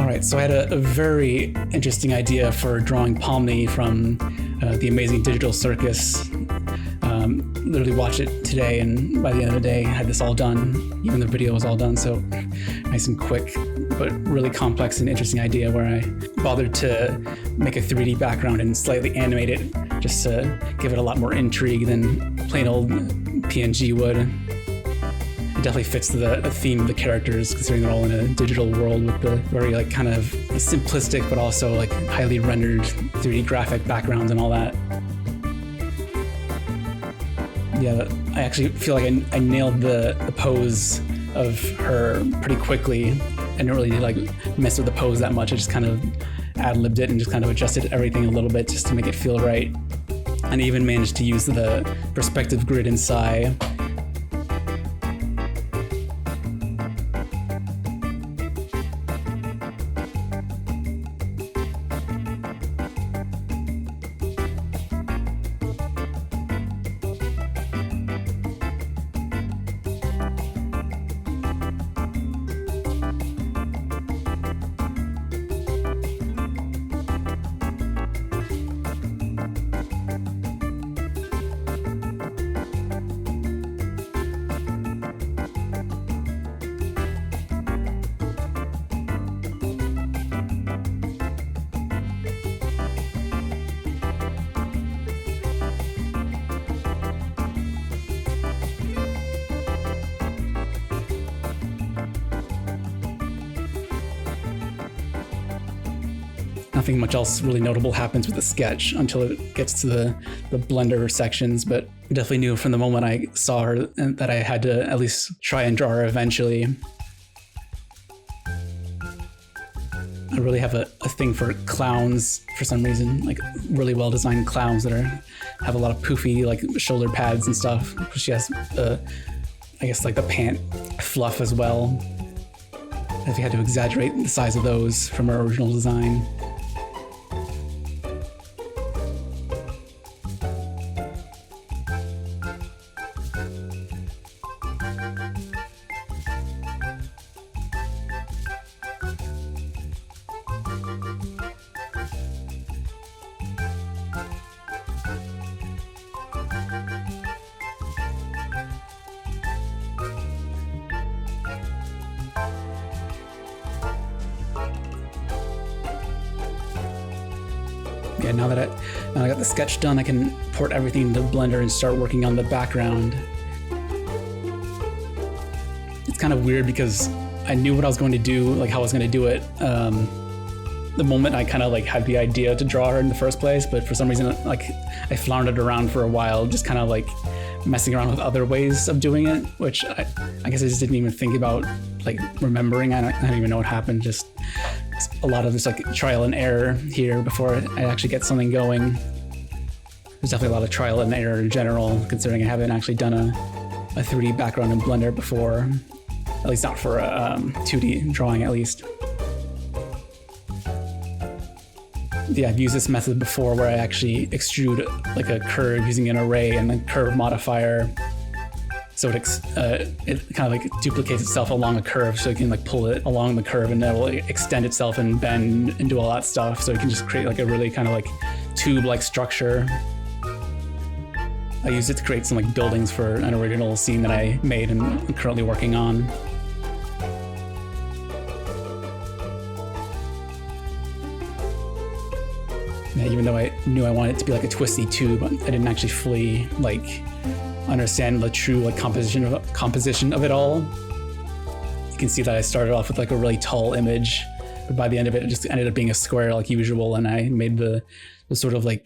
All right, so I had a very interesting idea for drawing Pomni from the Amazing Digital Circus. Literally watched it today, and by the end of the day, I had this all done. Even the video was all done, so nice and quick, but really complex and interesting idea where I bothered to make a 3D background and slightly animate it just to give it a lot more intrigue than plain old PNG would. It definitely fits the theme of the characters, considering they're all in a digital world with the very kind of simplistic but also highly rendered 3D graphic backgrounds and all that. Yeah, I actually feel like I nailed the pose of her pretty quickly. I didn't really mess with the pose that much. I just kind of ad-libbed it and just kind of adjusted everything a little bit just to make it feel right. And I even managed to use the perspective grid inside. Nothing much else really notable happens with the sketch until it gets to the Blender sections, but I definitely knew from the moment I saw her that I had to at least try and draw her eventually. I really have a thing for clowns for some reason, really well designed clowns that have a lot of poofy shoulder pads and stuff. She has I guess the pant fluff as well. If you had to exaggerate the size of those from her original design. Yeah, now that I got the sketch done, I can port everything into Blender and start working on the background. It's kind of weird because I knew what I was going to do, how I was going to do it, the moment I kind of had the idea to draw her in the first place, but for some reason I floundered around for a while, just kind of messing around with other ways of doing it, which I guess I just didn't even think about remembering. I don't even know what happened. Just a lot of this trial and error here before I actually get something going. There's definitely a lot of trial and error in general, considering I haven't actually done a 3D background in Blender before, at least not for a 2D drawing at least. Yeah, I've used this method before where I actually extrude a curve using an array and a curve modifier. So it kind of duplicates itself along a curve, so you can pull it along the curve and it'll extend itself and bend and do all that stuff. So you can just create a really kind of tube-like structure. I used it to create some buildings for an original scene that I made and I'm currently working on. Yeah, even though I knew I wanted it to be a twisty tube, I didn't actually fully understand the true composition of it all. You can see that I started off with a really tall image, but by the end of it, it just ended up being a square like usual, and I made the sort of I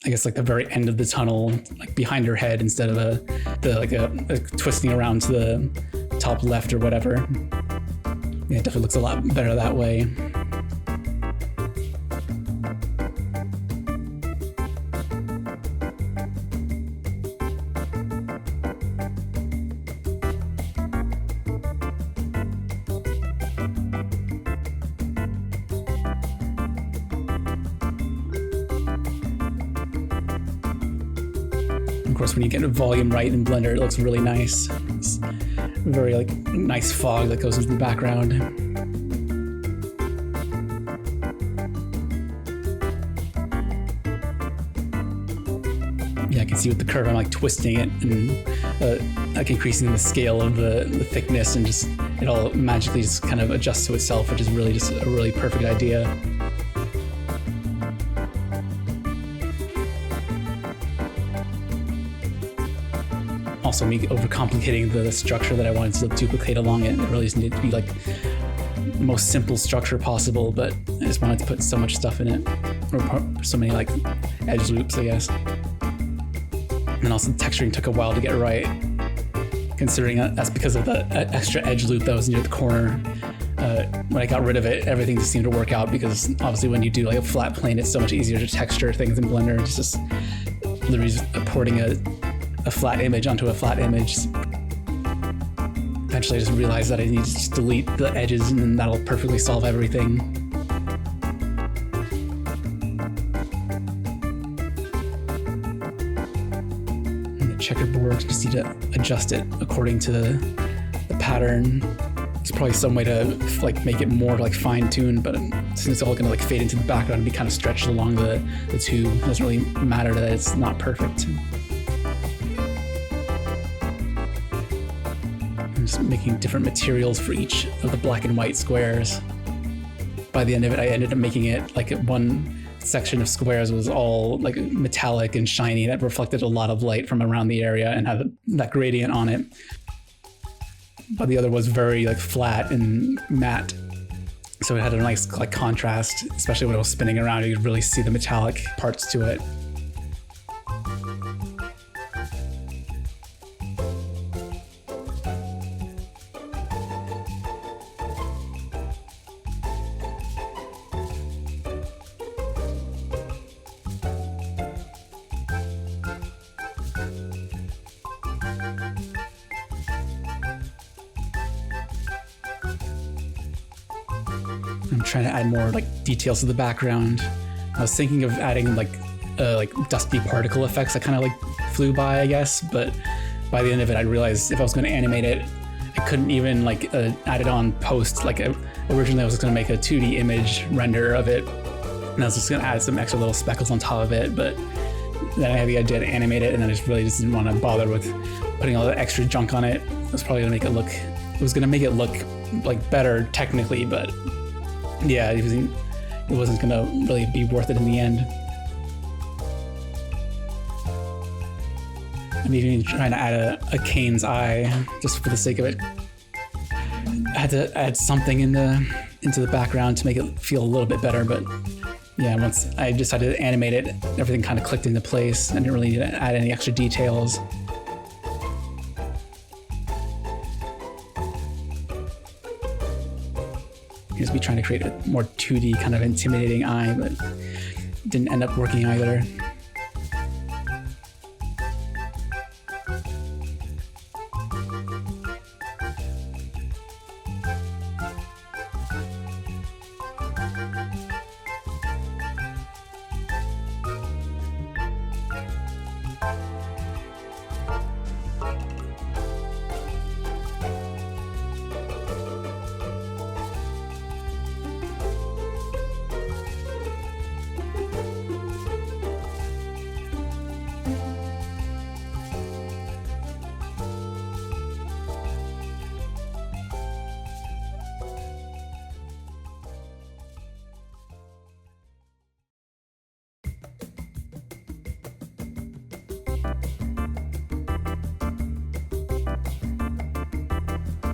guess the very end of the tunnel behind her head instead of a twisting around to the top left or whatever. Yeah, it definitely looks a lot better that way. Of course, when you get the volume right in Blender, it looks really nice. It's very nice fog that goes into the background. see with the curve, I'm like twisting it and like increasing the scale of the thickness, and just it all magically just kind of adjusts to itself, which is really just a really perfect idea. Also, me overcomplicating the structure that I wanted to duplicate along it. It really just needed to be like the most simple structure possible, but I just wanted to put so much stuff in it, or so many like edge loops, I guess. And also the texturing took a while to get right, considering that's because of the extra edge loop that was near the corner. When I got rid of it, everything just seemed to work out, because obviously when you do like a flat plane, it's so much easier to texture things in Blender. It's just literally just porting a flat image onto a flat image. Eventually I just realized that I need to just delete the edges, and then that'll perfectly solve everything. And the checkerboard, just need to adjust it according to the pattern. There's probably some way to like make it more like fine-tuned, but since it's all gonna like fade into the background and be kind of stretched along the tube, it doesn't really matter that it's not perfect. Just making different materials for each of the black and white squares. By the end of it, I ended up making it like one section of squares was all like metallic and shiny, that reflected a lot of light from around the area and had that gradient on it. But the other was very like flat and matte, so it had a nice like contrast, especially when it was spinning around. You could really see the metallic parts to it. I'm trying to add more like details to the background. I was thinking of adding like dusty particle effects that kind of like flew by, I guess, but by the end of it I realized if I was going to animate it, I couldn't even like add it on post. Like originally I was going to make a 2D image render of it, and I was just going to add some extra little speckles on top of it, but then I had the idea to animate it, and then I just really just didn't want to bother with putting all the extra junk on it. It was probably going to make it look, it was going to make it look like better technically, but yeah, it wasn't gonna really be worth it in the end. I'm even trying to add a Kane's eye just for the sake of it. I had to add something into the background to make it feel a little bit better, but yeah, once I decided to animate it, everything kind of clicked into place. I didn't really need to add any extra details. Just be trying to create a more 2D kind of intimidating eye, but it didn't end up working either.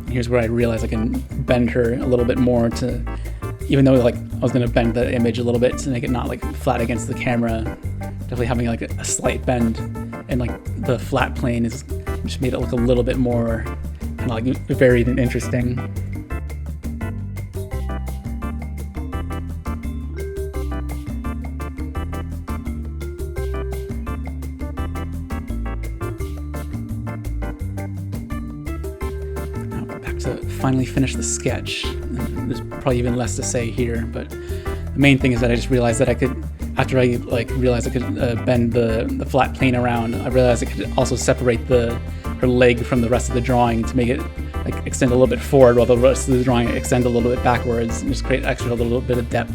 Here's where I realized I can bend her a little bit more to, even though like I was gonna bend the image a little bit to make it not like flat against the camera, definitely having like a slight bend, and like the flat plane is just made it look a little bit more kind of like varied and interesting. To finally finish the sketch. There's probably even less to say here, but the main thing is that I just realized that I could, after I realized I could bend the flat plane around, I realized I could also separate her leg from the rest of the drawing to make it like extend a little bit forward while the rest of the drawing extend a little bit backwards, and just create extra a little bit of depth.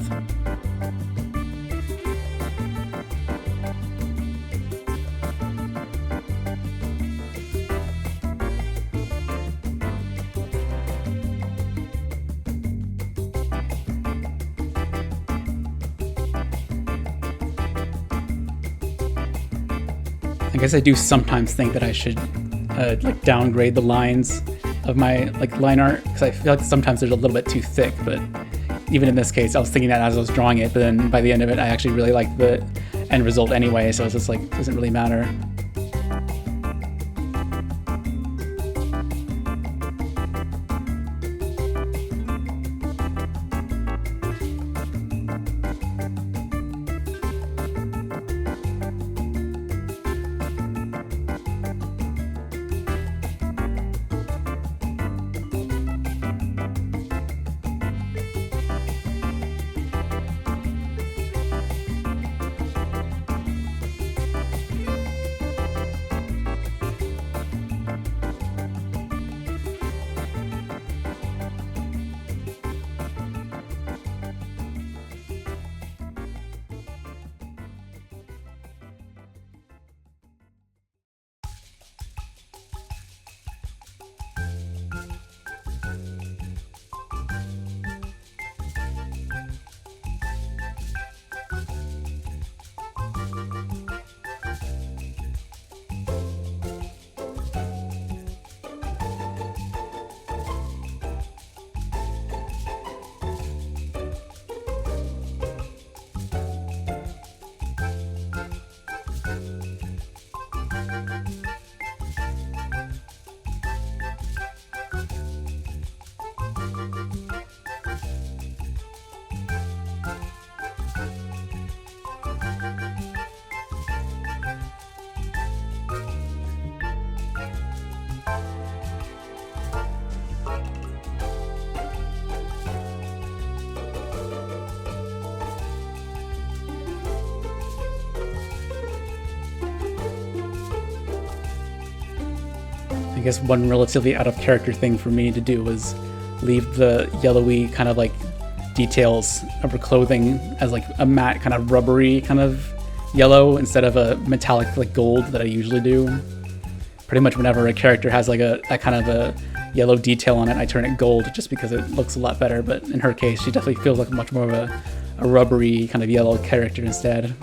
I guess I do sometimes think that I should like downgrade the lines of my like line art, because I feel like sometimes they're a little bit too thick. But even in this case, I was thinking that as I was drawing it, but then by the end of it, I actually really like the end result anyway, so it's just like, doesn't really matter. I guess one relatively out of character thing for me to do was leave the yellowy kind of like details of her clothing as like a matte kind of rubbery kind of yellow instead of a metallic like gold that I usually do. Pretty much whenever a character has like a kind of a yellow detail on it, I turn it gold just because it looks a lot better. But in her case, she definitely feels like much more of a rubbery kind of yellow character instead.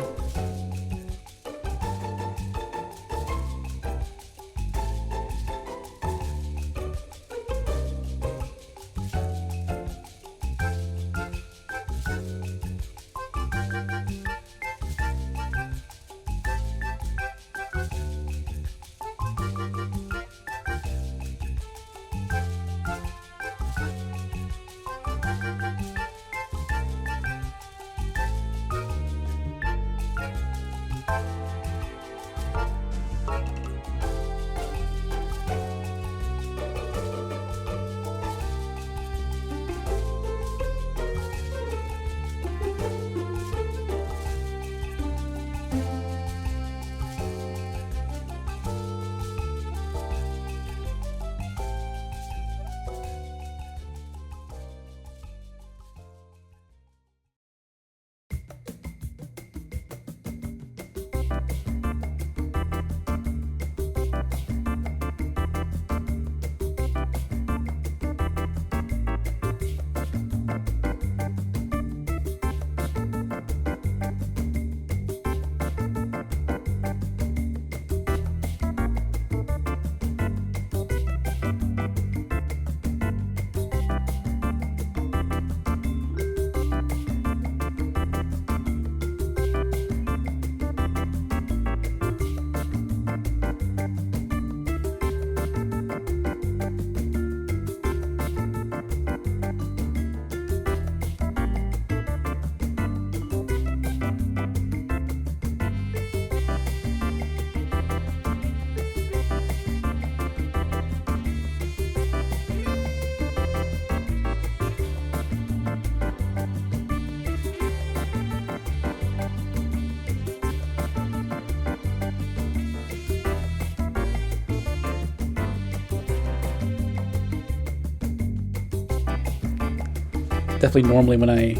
Definitely normally when I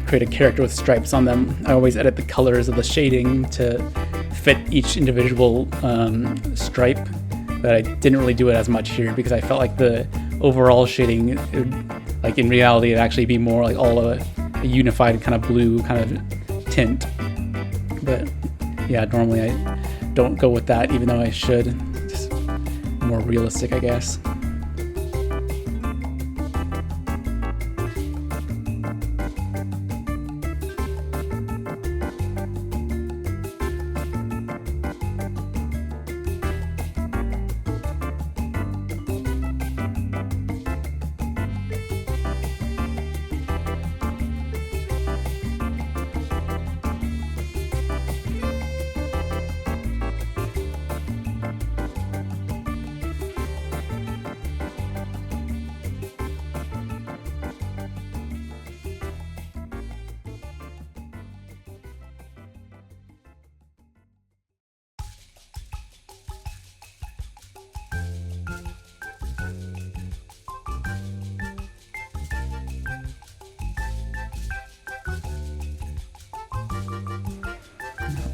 create a character with stripes on them, I always edit the colors of the shading to fit each individual stripe, but I didn't really do it as much here because I felt like the overall shading, like in reality, it'd actually be more like all a unified kind of blue kind of tint. But yeah, normally I don't go with that, even though I should. Just more realistic, I guess.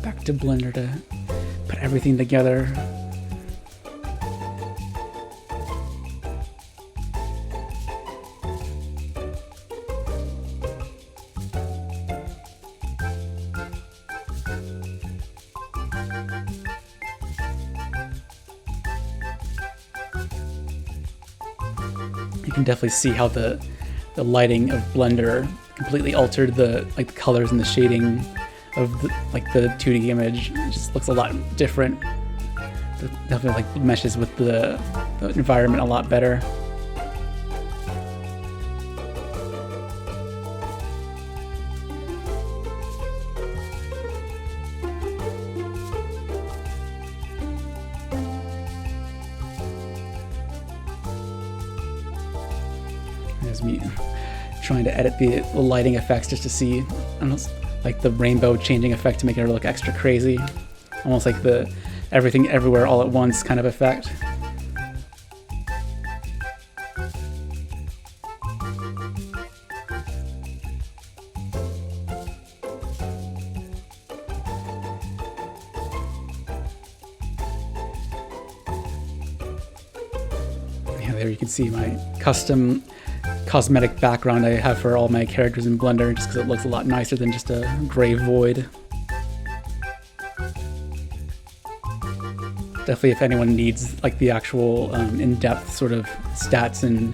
Back to Blender to put everything together. You can definitely see how the lighting of Blender completely altered the colors and the shading of the 2D image. It just looks a lot different. It definitely meshes with the environment a lot better. There's me trying to edit the lighting effects just to see, like the rainbow changing effect to make it look extra crazy. Almost like the everything everywhere all at once kind of effect. Yeah, there you can see my custom cosmetic background I have for all my characters in Blender, just because it looks a lot nicer than just a gray void. Definitely, if anyone needs the actual in-depth sort of stats and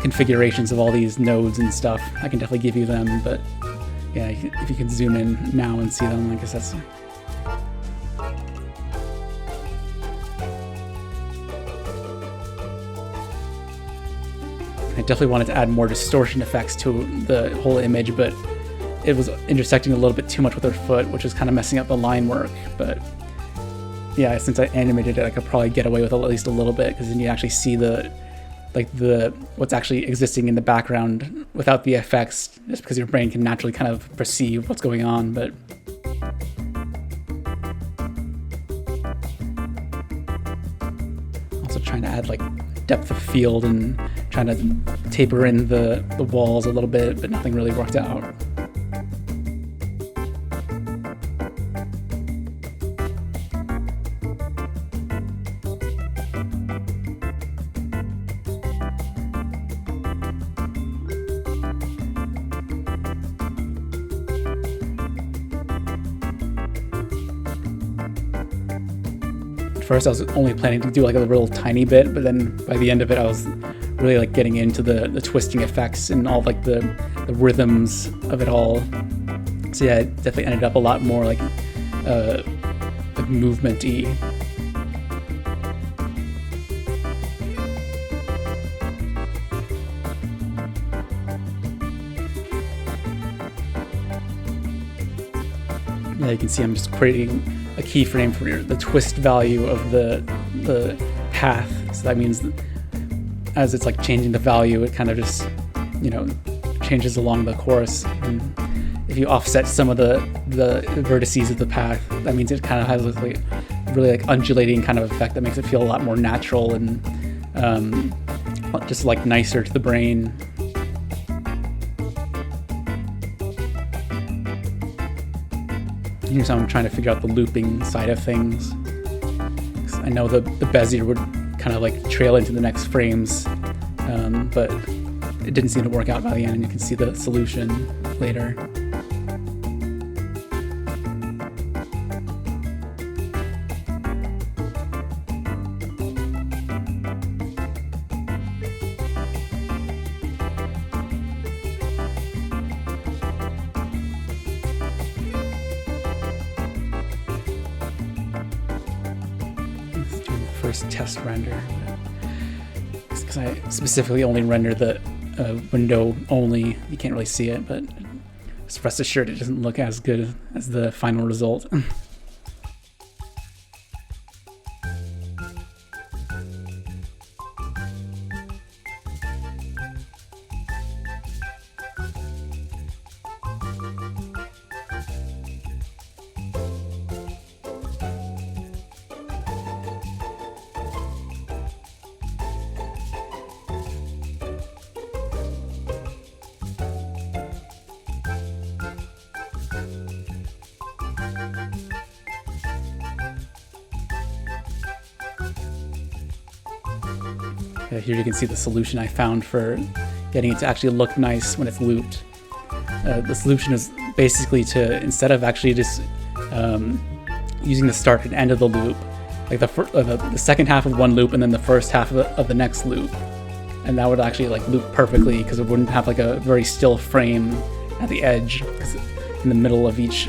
configurations of all these nodes and stuff, I can definitely give you them. But yeah, if you can zoom in now and see them, I guess that's... I definitely wanted to add more distortion effects to the whole image, but it was intersecting a little bit too much with her foot, which was kind of messing up the line work. But yeah, since I animated it, I could probably get away with at least a little bit, because then you actually see the what's actually existing in the background without the effects, just because your brain can naturally kind of perceive what's going on. But also trying to add depth of field and trying to taper in the walls a little bit, but nothing really worked out. First, I was only planning to do a real tiny bit, but then by the end of it, I was really getting into the twisting effects and all the rhythms of it all. So yeah, it definitely ended up a lot more movement-y. Yeah, you can see I'm just creating a keyframe for the twist value of the path. So that means that as it's changing the value, it kind of just, changes along the course. And if you offset some of the vertices of the path, that means it kind of has a really undulating kind of effect that makes it feel a lot more natural and just nicer to the brain. Here's how I'm trying to figure out the looping side of things. I know the Bezier would kind of trail into the next frames, but it didn't seem to work out by the end, and you can see the solution later. first test render. Because I specifically only render the window only. You can't really see it, but just rest assured it doesn't look as good as the final result. Here you can see the solution I found for getting it to actually look nice when it's looped. The solution is basically to, instead of actually just using the start and end of the loop, like the second half of one loop and then the first half of the next loop, and that would actually like loop perfectly because it wouldn't have like a very still frame at the edge. 'Cause in the middle of each,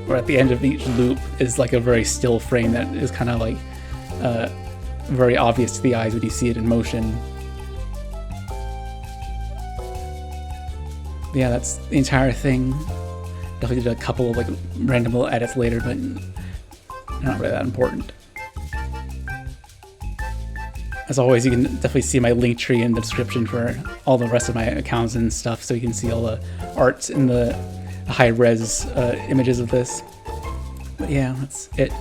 or at the end of each loop, is like a very still frame that is kind of like very obvious to the eyes when you see it in motion. But yeah, that's the entire thing. Definitely did a couple of like random little edits later, but not really that important. As always, you can definitely see my link tree in the description for all the rest of my accounts and stuff, so you can see all the arts and the high-res images of this. But yeah, that's it.